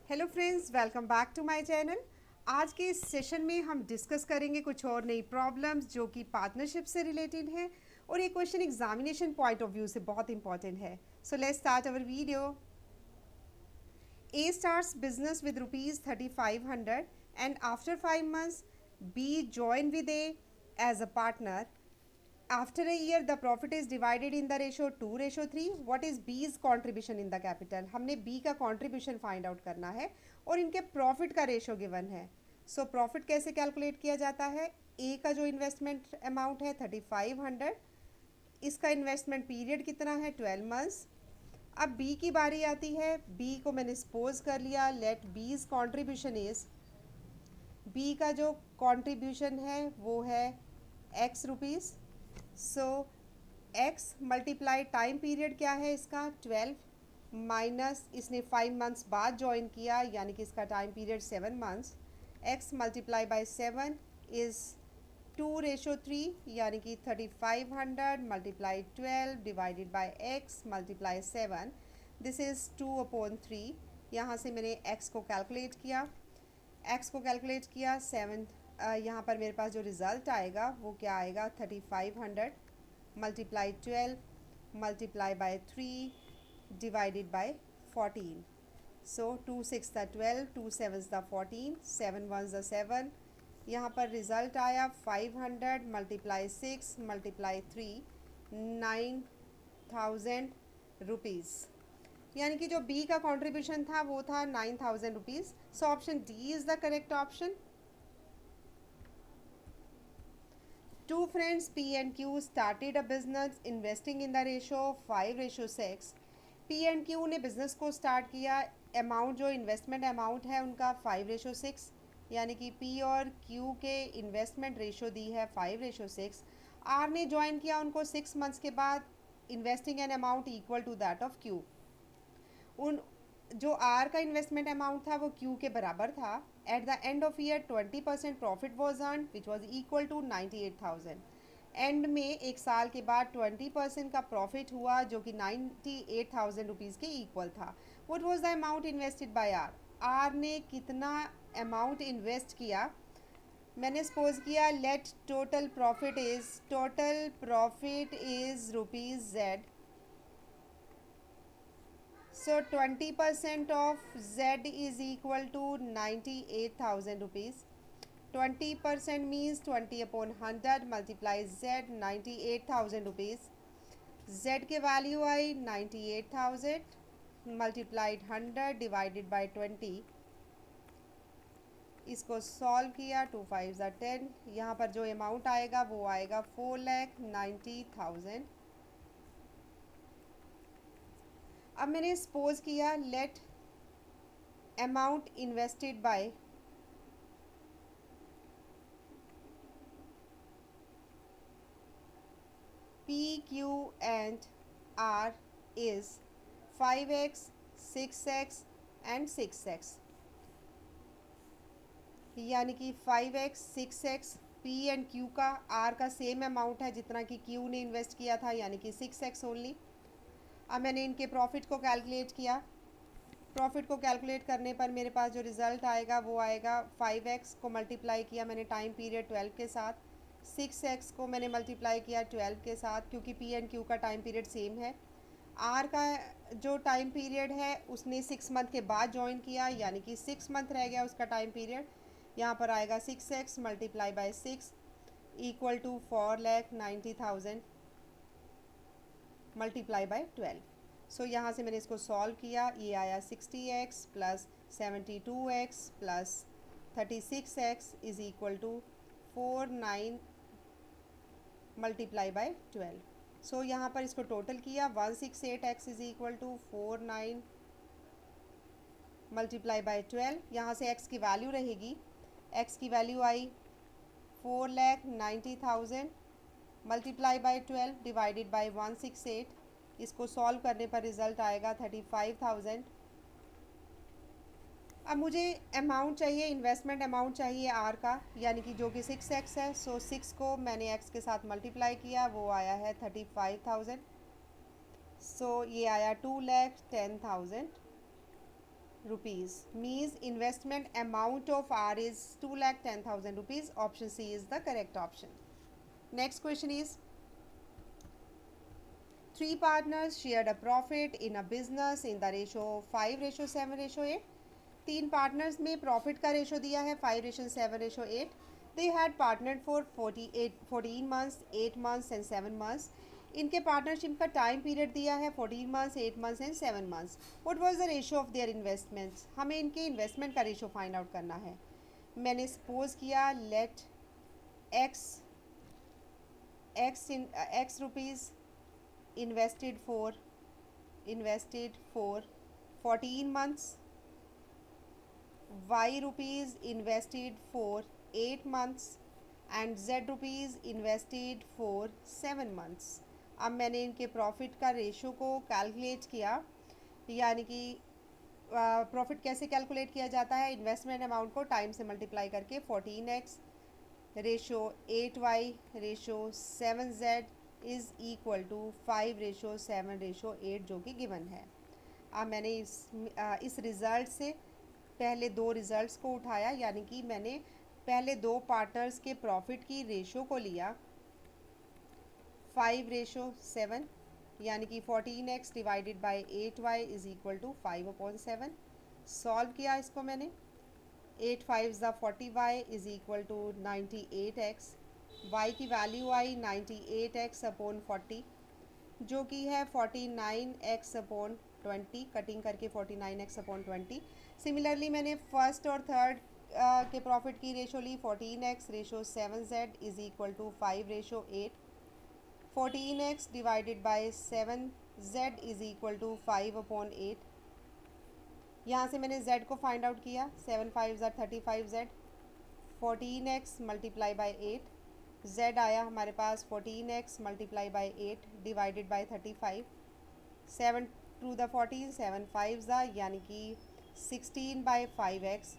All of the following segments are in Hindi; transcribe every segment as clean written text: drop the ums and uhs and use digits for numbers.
Hello friends, welcome back to my channel. आज के इस सेशन में हम डिस्कस करेंगे कुछ और नई प्रॉब्लम्स जो कि पार्टनरशिप से रिलेटेड है और ये question examination point of view से बहुत इंपॉर्टेंट है। So let's start our video. A starts business with rupees 3500 and after 5 months B join with A as a partner. After a year the profit is divided in the ratio 2:3. What is B's contribution in the capital? हमने B का contribution find out करना है और इनके profit का ratio given है। So profit कैसे calculate किया जाता है? A का जो investment amount है 3500, इसका investment period कितना है 12 months। अब बी की बारी आती है। बी को मैंने सपोज कर लिया, लेट बीज कॉन्ट्रीब्यूशन इज, बी का जो कॉन्ट्रीब्यूशन है वो है एक्स रुपीज़। सो एक्स मल्टीप्लाई टाइम पीरियड क्या है इसका 12 माइनस इसने 5 मंथ्स बाद ज्वाइन किया यानी कि इसका time period 7 months. X multiply by 7 is 2:3 यानी कि 3500 multiply 12 divided by x multiply 7, this is 2/3। यहाँ से मैंने एक्स को कैलकुलेट किया, सेवन। यहाँ पर मेरे पास जो रिज़ल्ट आएगा वो क्या आएगा, 3500 multiply 12 multiply by 3 divided by 14। So 2 6 the 12, 2 7 the 14, 7 1 the 7। यहाँ पर रिज़ल्ट आया 500 मल्टीप्लाई 6 मल्टीप्लाई 3, 9000 रुपीज़। यानी कि जो बी का कंट्रीब्यूशन था वो था 9000 rupees. So option D is the correct option. Two friends P and Q started a business investing in the ratio of 5:6. P and Q ने बिजनेस को स्टार्ट किया, अमाउंट जो इन्वेस्टमेंट अमाउंट है उनका 5:6, यानी कि P और Q के इन्वेस्टमेंट रेशो दी है 5:6। R ने ज्वाइन किया उनको 6 मंथ्स के बाद, investing an amount equal to that of Q। उन जो आर का इन्वेस्टमेंट अमाउंट था वो क्यू के बराबर था। At the end of year 20% profit was earn which was equal to 98,000। End में एक साल के बाद 20% का प्रॉफिट हुआ जो कि 98,000 रुपीज़ के इक्वल था। What was the amount invested by R? R ने कितना अमाउंट इन्वेस्ट किया? मैंने सपोज किया let total profit is rupees Z. So 20% of Z is equal to 98,000 rupees. 20% means 20 upon 100 multiply Z 98,000 rupees. Z के value I 98,000 multiplied 100 divided by 20। इसको सॉल्व किया, 2 5 10। यहाँ पर जो अमाउंट आएगा वो आएगा 4,90,000। अब मैंने सपोज किया let amount invested by P, Q and R is 5x, 6x and 6x, यानी कि 5x 6x P and Q का, R का सेम अमाउंट है जितना कि Q ने इन्वेस्ट किया था यानी कि 6x ओनली। अब मैंने इनके प्रॉफिट को कैलकुलेट किया, प्रॉफिट को कैलकुलेट करने पर मेरे पास जो रिज़ल्ट आएगा वो आएगा 5x को मल्टीप्लाई किया मैंने टाइम पीरियड 12 के साथ, 6x को मैंने मल्टीप्लाई किया 12 के साथ क्योंकि P एंड Q का टाइम पीरियड सेम है। R का जो टाइम पीरियड है उसने 6 मंथ के बाद ज्वाइन किया यानी कि 6 मंथ रह गया उसका टाइम पीरियड। यहाँ पर आएगा 6x multiply by 6 equal to 4,90,000 multiply by 12। So यहाँ से मैंने इसको सॉल्व किया, ये आया 60x plus 72x plus 36x is equal to 49 multiply by 12। So यहाँ पर इसको टोटल किया, 168x is equal to 49 multiply by 12। यहाँ से x की वैल्यू रहेगी, x की वैल्यू आई 4,90,000 मल्टीप्लाई बाई 12 डिवाइडेड बाई 168। इसको सॉल्व करने पर रिज़ल्ट आएगा 35,000। अब मुझे अमाउंट चाहिए, इन्वेस्टमेंट अमाउंट चाहिए आर का, यानी कि जो कि 6x है। सो 6 को मैंने x के साथ मल्टीप्लाई किया, वो आया है 35,000। सो ये आया 2,10,000। rupees. Means investment amount of R is 2,10,000 rupees. Option C is the correct option. Next question is, three partners shared a profit in a business in the ratio 5:7:8. तीन पार्टनर्स में प्रॉफिट का रेशो दिया है 5:7:8. They had partnered for 14 months, 8 months and 7 months. इनके पार्टनरशिप का टाइम पीरियड दिया है 14 months, 8 months and 7 months. What was the ratio of their investments. हमें इनके इन्वेस्टमेंट का रेशो फाइंड आउट करना है. मैंने सपोज किया let X X rupees invested for 14 months, y rupees invested for 8 months and z rupees invested for 7 months. अब मैंने इनके प्रॉफिट का रेशो को कैलकुलेट किया, यानी कि प्रॉफिट कैसे कैलकुलेट किया जाता है, इन्वेस्टमेंट अमाउंट को टाइम से मल्टीप्लाई करके 14x ratio 8y ratio 7z is equal to 5:7:8 जो कि गिवन है. अब मैंने इस रिज़ल्ट से पहले दो रिज़ल्ट्स को उठाया, यानी कि मैंने पहले दो पार्टनर्स के प्रॉफिट की रेशो को लिया 5:7, यानी कि 14x divided by 8y is equal to 5/7. Solve किया इसको मैंने. 8 5 40y is equal to 98x. y की वैल्यू आई 98x अपॉन 40 जो कि है 49x अपॉन 20. कटिंग करके 49x अपॉन 20. सिमिलरली मैंने फर्स्ट और थर्ड के प्रॉफिट की रेशो ली 14x ratio 7z is equal to 5:8. 14x divided by 7z is equal to 5/8. यहाँ से मैंने z को फाइंड आउट किया. 7 5 35z. 14x multiply by 8. z आया हमारे पास 14x multiply by 8 divided by 35. 7 to the 14, 7 5 यानी कि 16/5x.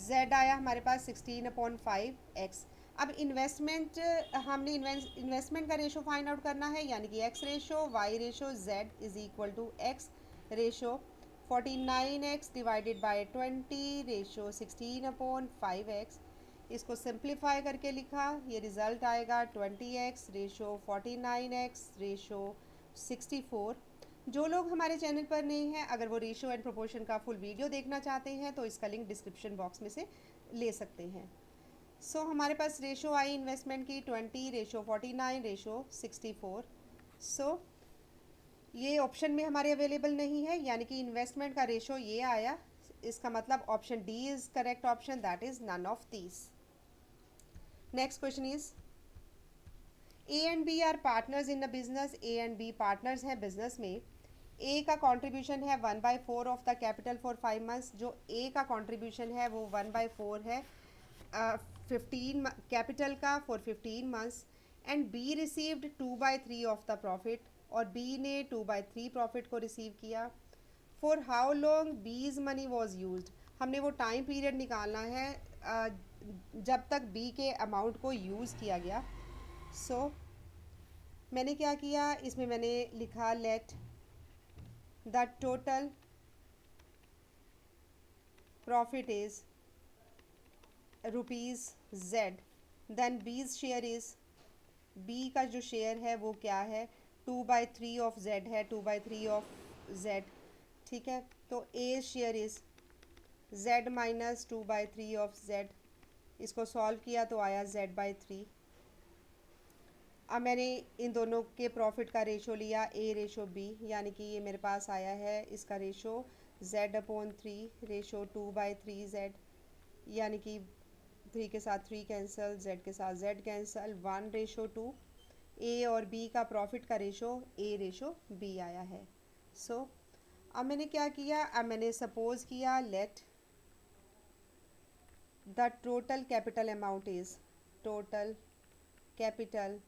z आया हमारे पास 16/5x. अब इन्वेस्टमेंट हमने इन्वेस्टमेंट का रेशो फाइंड आउट करना है, यानी कि x ratio y ratio z is equal to x ratio 49x divided by 20 ratio 16/5x. इसको सिंप्लीफाई करके लिखा, ये रिज़ल्ट आएगा 20x रेशो 49x रेशो 64. जो लोग हमारे चैनल पर नहीं हैं, अगर वो रेशो एंड प्रोपोर्शन का फुल वीडियो देखना चाहते हैं तो इसका लिंक डिस्क्रिप्शन बॉक्स में से ले सकते हैं. सो हमारे पास रेशो आई इन्वेस्टमेंट की 20 रेशो 49 रेशो 64. सो ये ऑप्शन में हमारे अवेलेबल नहीं है, यानी कि इन्वेस्टमेंट का रेशो ये आया. इसका मतलब option D is correct option, that is none of these. Next question is, A and B are partners in a business. A and B partners हैं बिजनेस में. ए का कंट्रीब्यूशन है 1/4 of the capital for 5 months. जो ए का कंट्रीब्यूशन है वो 1/4 है 15 कैपिटल का for 15 months. And be received 2/3 of the profit, और बी ने 2/3 प्रॉफिट को रिसीव किया. फॉर हाउ लॉन्ग बीज मनी वॉज यूज. हमने वो टाइम पीरियड निकालना है जब तक बी के अमाउंट को यूज़ किया गया. सो मैंने क्या किया, इसमें मैंने लिखा let the total profit is rupees z. Then B's share is, B का जो शेयर है वो क्या है 2/3 ऑफ z है, 2/3 ऑफ z. ठीक है, तो A share is z minus 2/3 of z. इसको सॉल्व किया तो आया z/3. अब मैंने इन दोनों के प्रॉफिट का रेशो लिया a रेशो b, यानी कि ये मेरे पास आया है इसका रेशो z/3 रेशो 2/3z, यानी कि 3 के साथ 3 कैंसिल, z के साथ z कैंसिल, 1/2. a और b का प्रॉफिट का रेशो a रेशो b आया है. सो अब मैंने क्या किया, अब मैंने सपोज किया late the total capital amount is, total capital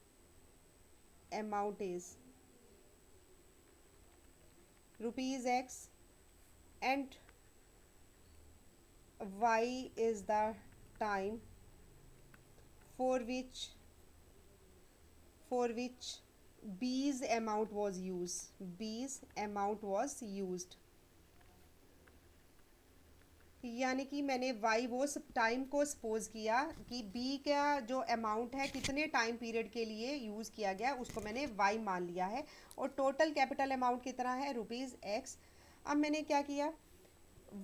amount is rupees x and y is the time for which b's amount was used. b's amount was used. यानी कि मैंने वाई वो टाइम को सपोज किया कि बी का जो अमाउंट है कितने टाइम पीरियड के लिए यूज़ किया गया उसको मैंने वाई मान लिया है, और टोटल कैपिटल अमाउंट कितना है रुपीज़ एक्स। अब मैंने क्या किया,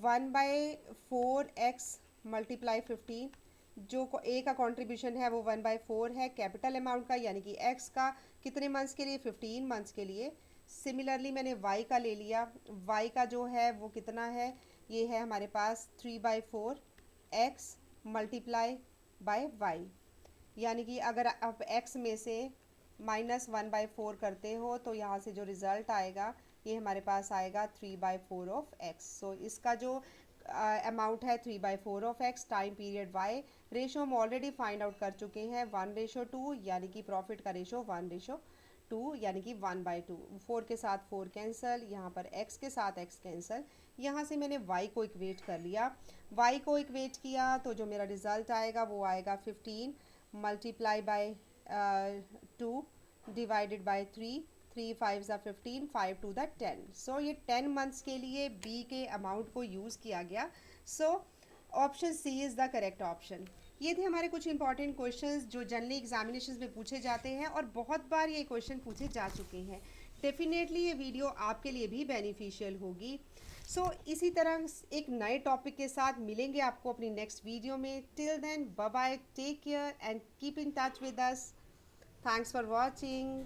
1/4x मल्टीप्लाई 15, जो ए का कंट्रीब्यूशन है वो 1/4 है कैपिटल अमाउंट का, यानी कि एक्स का कितने मंथ्स के लिए, 15 मंथ्स के लिए। सिमिलरली मैंने वाई का ले लिया, वाई का जो है वो कितना है, ये है हमारे पास 3/4 एक्स मल्टीप्लाई बाय वाई। यानी कि अगर आप x में से -1/4 करते हो तो यहाँ से जो रिज़ल्ट आएगा ये हमारे पास आएगा 3/4 ऑफ x। सो इसका जो अमाउंट है 3/4 of x, time period y, ratio हम ऑलरेडी फाइंड आउट कर चुके हैं 1:2, यानी कि प्रॉफिट का रेशो 1:2, यानी कि 1/2। 4 के साथ 4 कैंसिल, यहाँ पर x के साथ x कैंसिल। यहाँ से मैंने y को इक्वेट कर लिया, y को इक्वेट किया तो जो मेरा रिज़ल्ट आएगा वो आएगा 15 मल्टीप्लाई बाय 2 डिवाइडेड बाय 3, 3 5 ज़ा 15, 5 2 ज़ा 10। सो ये 10 मंथ्स के लिए बी के अमाउंट को यूज़ किया गया। So option C is the correct option. ये थे हमारे कुछ इंपॉर्टेंट क्वेश्चंस जो जनरली एग्जामिनेशंस में पूछे जाते हैं और बहुत बार ये क्वेश्चन पूछे जा चुके हैं। डेफिनेटली ये वीडियो आपके लिए भी बेनिफिशियल होगी। सो इसी तरह एक नए टॉपिक के साथ मिलेंगे आपको अपनी नेक्स्ट वीडियो में। Till then bye bye, take care and keep in touch with us. Thanks for watching.